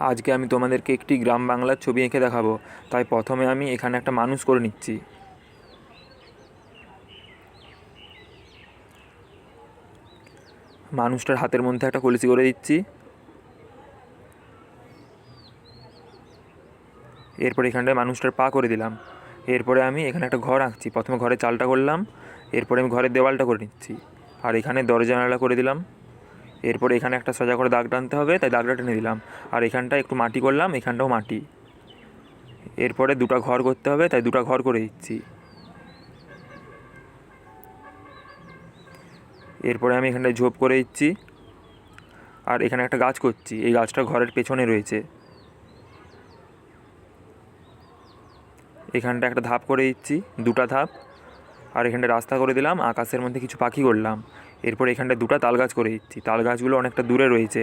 আজকে আমি তোমাদেরকে একটি গ্রাম বাংলার ছবি এঁকে দেখাবো। তাই প্রথমে আমি এখানে একটা মানুষ করে নিচ্ছি। মানুষটার হাতের মধ্যে একটা কলসি করে দিচ্ছি। এরপর এখানটায় মানুষটার পা করে দিলাম। এরপরে আমি এখানে একটা ঘর আঁকছি। প্রথমে ঘরের চালটা করলাম, এরপরে আমি ঘরের দেওয়ালটা করে নিচ্ছি, আর এখানে দরজা জানালা করে দিলাম। এরপরে এখানে একটা সোজা করে দাগ টানতে হবে, তাই দাগটা টেনে দিলাম। আর এখানটা একটু মাটি করলাম, এখানটাও মাটি। এরপরে দুটো ঘর করতে হবে, তাই দুটো ঘর করে দিচ্ছি। এরপরে আমি এখানটায় ঝোপ করে দিচ্ছি, আর এখানে একটা গাছ করছি। এই গাছটা ঘরের পেছনে রয়েছে। এখানটা একটা ধাপ করে দিচ্ছি, দুটো ধাপ। আর এখানটা রাস্তা করে দিলাম, আকাশের মধ্যে কিছু পাখি করলাম। এরপর এখানটা দুটো তাল গাছ করে দিচ্ছি, তাল গাছগুলো অনেকটা দূরে রয়েছে।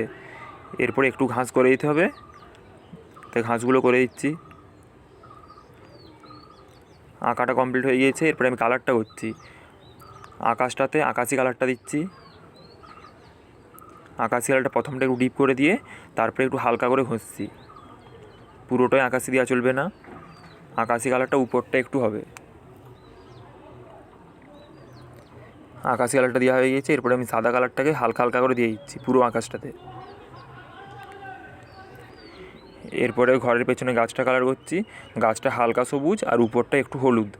এরপরে একটু ঘাস করে দিতে হবে, তাই ঘাসগুলো করে দিচ্ছি। আঁকাটা কমপ্লিট হয়ে গিয়েছে। এরপরে আমি কালারটা করছি। আকাশটাতে আকাশি কালারটা দিচ্ছি। আকাশি কালারটা প্রথমটা একটু ডিপ করে দিয়ে তারপরে একটু হালকা করে ঘষছি। পুরোটাই আকাশি দেওয়া চলবে না, আকাশি কালারটা উপরটা একটু হবে। আকাশি কালারটা দেওয়া হয়ে গিয়েছে। এরপরে আমি সাদা কালারটাকে হালকা হালকা করে দিয়ে দিচ্ছি পুরো আকাশটাতে। এরপরে ঘরের পেছনে গাছটা কালার করছি। গাছটা হালকা সবুজ আর উপরটা একটু হলুদ।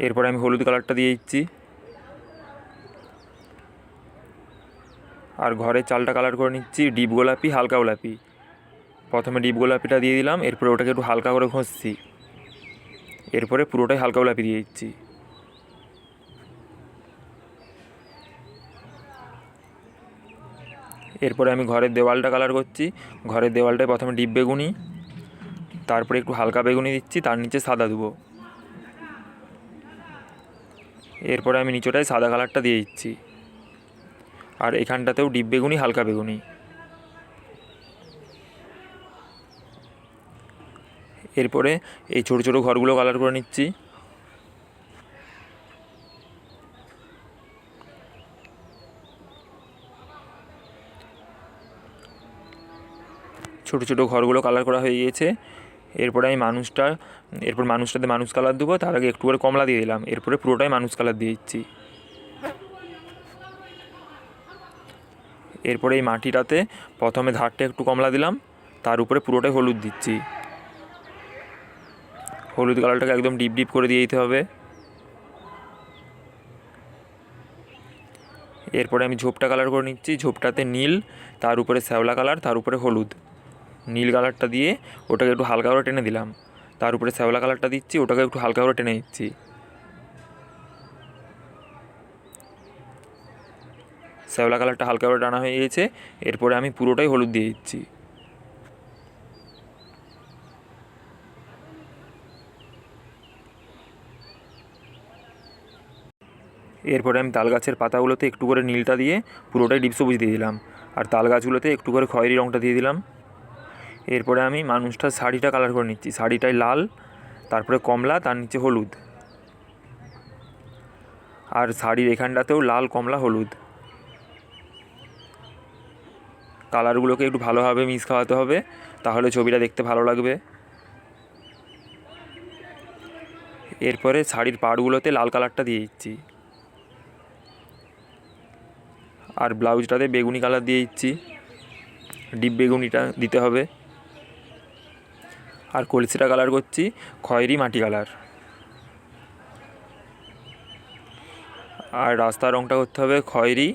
এরপরে আমি হলুদ কালারটা দিয়ে দিচ্ছি। আর ঘরের চালটা কালার করে নিচ্ছি ডিপ গোলাপি, হালকা গোলাপি। প্রথমে ডিপ গোলাপিটা দিয়ে দিলাম, এরপরে ওটাকে একটু হালকা করে ঘষছি। এরপরে পুরোটাই হালকা গোলাপি দিয়ে দিচ্ছি। এরপরে আমি ঘরের দেওয়ালটা কালার করছি। ঘরের দেওয়ালটায় প্রথমে ডিপ বেগুনি, তারপরে একটু হালকা বেগুনি দিচ্ছি, তার নিচে সাদা দেবো। এরপরে আমি নিচটায় সাদা কালারটা দিয়ে দিচ্ছি। আর এখানটাতেও ডিপ বেগুনি, হালকা বেগুনি। এরপরে এই ছোটো ছোটো ঘরগুলো কালার করে নিচ্ছি। ছোটো ছোটো ঘরগুলো কালার করা হয়ে গিয়েছে। এরপরে আমি মানুষটাতে মানুষ কালার দেবো। তার আগে একটু করে কমলা দিয়ে দিলাম। এরপরে পুরোটাই মানুষ কালার দিয়ে দিচ্ছি। এরপরে এই মাটিটাতে প্রথমে ধারটা একটু কমলা দিলাম, তার উপরে পুরোটাই হলুদ দিচ্ছি। হলুদ কালারটাকে একদম ডিপ ডিপ করে দিয়ে দিতে হবে। এরপরে আমি ঝোপটা কালার করে নিচ্ছি। ঝোপটাতে নীল, তার উপরে শ্যাওলা কালার, তার উপরে হলুদ। নীল কালারটা দিয়ে ওটাকে একটু হালকা করে টেনে দিলাম। তার উপরে শ্যাওলা কালারটা দিচ্ছি, ওটাকে একটু হালকা করে টেনে দিচ্ছি। শ্যাওলা কালারটা হালকা করে টানা হয়ে গেছে। এরপরে আমি পুরোটাই হলুদ দিয়ে দিচ্ছি। এরপরে আমি তাল গাছের পাতাগুলোতে একটু করে নীলটা দিয়ে পুরোটাই ডিপ সবুজ দিয়ে দিলাম। আর তাল গাছগুলোতে একটু করে খয়েরি রঙটা দিয়ে দিলাম। এরপরে আমি মানুষটার শাড়িটা কালার করে নিচ্ছি। শাড়িটায় লাল, তারপরে কমলা, তার নিচে হলুদ। আর শাড়ির এখানটাতেও লাল, কমলা, হলুদ। কালারগুলোকে একটু ভালোভাবে মিক্স খাওয়াতে হবে, তাহলে ছবিটা দেখতে ভালো লাগবে। এরপরে শাড়ির পাড়গুলোতে লাল কালারটা দিয়ে দিচ্ছি। আর ব্লাউজটাতে বেগুনি কালার দিয়ে দিচ্ছি, ডিপ বেগুনিটা দিতে হবে। আর কলসিটা কালার করছি খয়েরি মাটি কালার। আর রাস্তার রঙটা করতে হবে খয়েরি,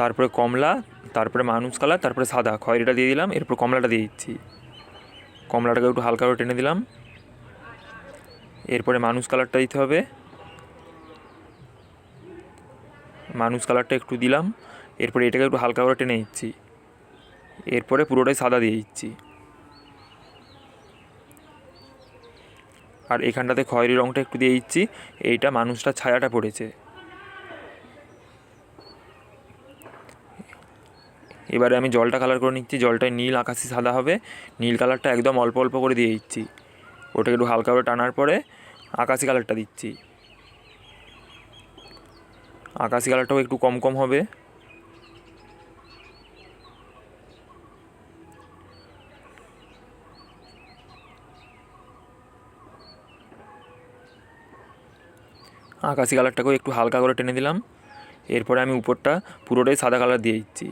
তারপরে কমলা, তারপরে মানুষ কালার, তারপরে সাদা। খয়েরিটা দিয়ে দিলাম, এরপর কমলাটা দিয়ে দিচ্ছি। কমলাটাকে একটু হালকা করে টেনে দিলাম। এরপরে মানুষ কালারটা দিতে হবে। মানুষ কালারটা একটু দিলাম। এরপরে এটাকে একটু হালকা করে টেনে দিচ্ছি। এরপরে পুরোটাই সাদা দিয়ে দিচ্ছি। আর এখানটাতে খয়েরি রঙটা একটু দিয়ে দিচ্ছি। এইটা মানুষটার ছায়াটা পড়েছে। এবারে আমি জলটা কালার করে নিচ্ছি। জলটায় নীল, আকাশি, সাদা হবে। নীল কালারটা একদম অল্প অল্প করে দিয়ে দিচ্ছি। ওটাকে একটু হালকা করে টানার পরে আকাশি কালারটা দিচ্ছি। আকাশি কালারটাও একটু কম কম হবে। আকাশি কালারটাকেও একটু হালকা করে টেনে দিলাম। এরপরে আমি উপরটা পুরোটাই সাদা কালার দিয়ে দিচ্ছি।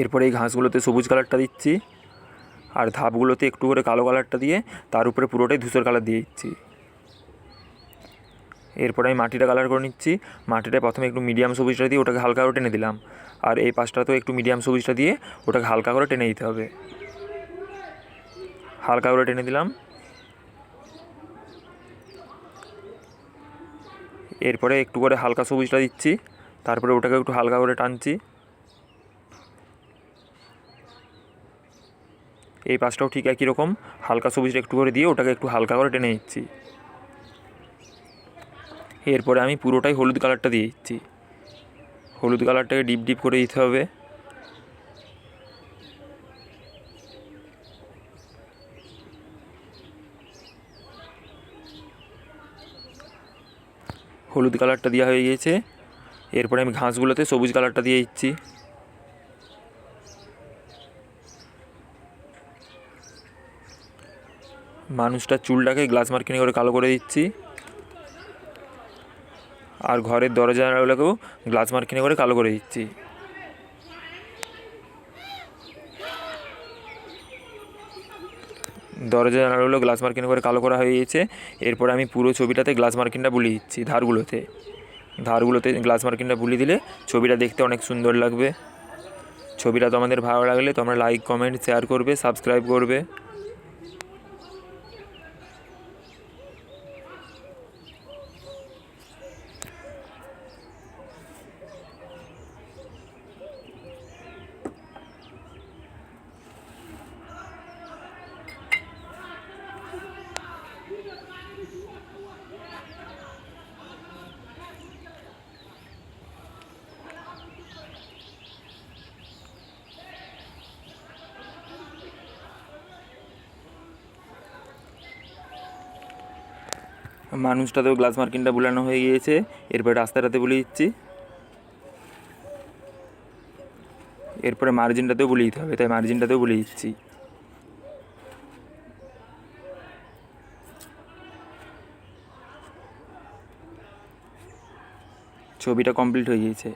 এরপরে এই ঘাসগুলোতে সবুজ কালারটা দিচ্ছি, আর ধাপগুলোতে একটু করে কালো কালারটা দিয়ে তার উপরে পুরোটাই ধূসর কালার দিয়ে দিচ্ছি। এরপরে আমি মাটিটা কালার করে নিচ্ছি। মাটিটা প্রথমে একটু মিডিয়াম সবুজটা দিয়ে ওটাকে হালকা করে টেনে দিলাম, আর এই পাশটাতেও একটু মিডিয়াম সবুজটা দিয়ে ওটাকে হালকা করে টেনে দিতে হবে। হালকা করে টেনে দিলাম। এরপরে একটু করে হালকা সবুজটা দিচ্ছি, তারপরে ওটাকে একটু হালকা করে টানছি। এই পাশটাও ঠিক একই রকম হালকা সবুজটা একটু করে দিয়ে ওটাকে একটু হালকা করে টেনে দিচ্ছি। এরপরে আমি পুরোটাই হলুদ কালারটা দিয়ে দিচ্ছি। হলুদ কালারটাকে ডিপ ডিপ করে দিতে হবে। হলুদ কালারটা দেওয়া হয়ে গিয়েছে। এরপরে আমি ঘাসগুলোতে সবুজ কালারটা দিয়ে দিচ্ছি। মানুষটার চুলটাকে গ্লাস মার্কিং করে কালো করে দিচ্ছি, আর ঘরের দরজা জানালাগুলোকেও গ্লাস মার্কিং করে কালো করে দিচ্ছি। দরজা জানালাগুলো গ্লাস মার্কিং করে কালো করা হয়ে গিয়েছে। এরপরে আমি পুরো ছবিটাতে গ্লাস মার্কিংটা বুলিয়ে দিচ্ছি। ধারগুলোতে গ্লাস মার্কিংটা বুলিয়ে দিলে ছবিটা দেখতে অনেক সুন্দর লাগবে। ছবিটা তোমাদের ভালো লাগলে তোমরা লাইক, কমেন্ট, শেয়ার করবে, সাবস্ক্রাইব করবে। মানুষটাতেও গ্লাস মার্কিংটা বুলানো হয়ে গিয়েছে। এরপরে রাস্তাটাতে বুলিয়ে দিচ্ছি। এরপরে মার্জিনটাতেও বুলিয়ে দিতে হবে, তাই মার্জিনটাতেও বুলিয়ে দিচ্ছি। ছবিটা কমপ্লিট হয়ে গিয়েছে।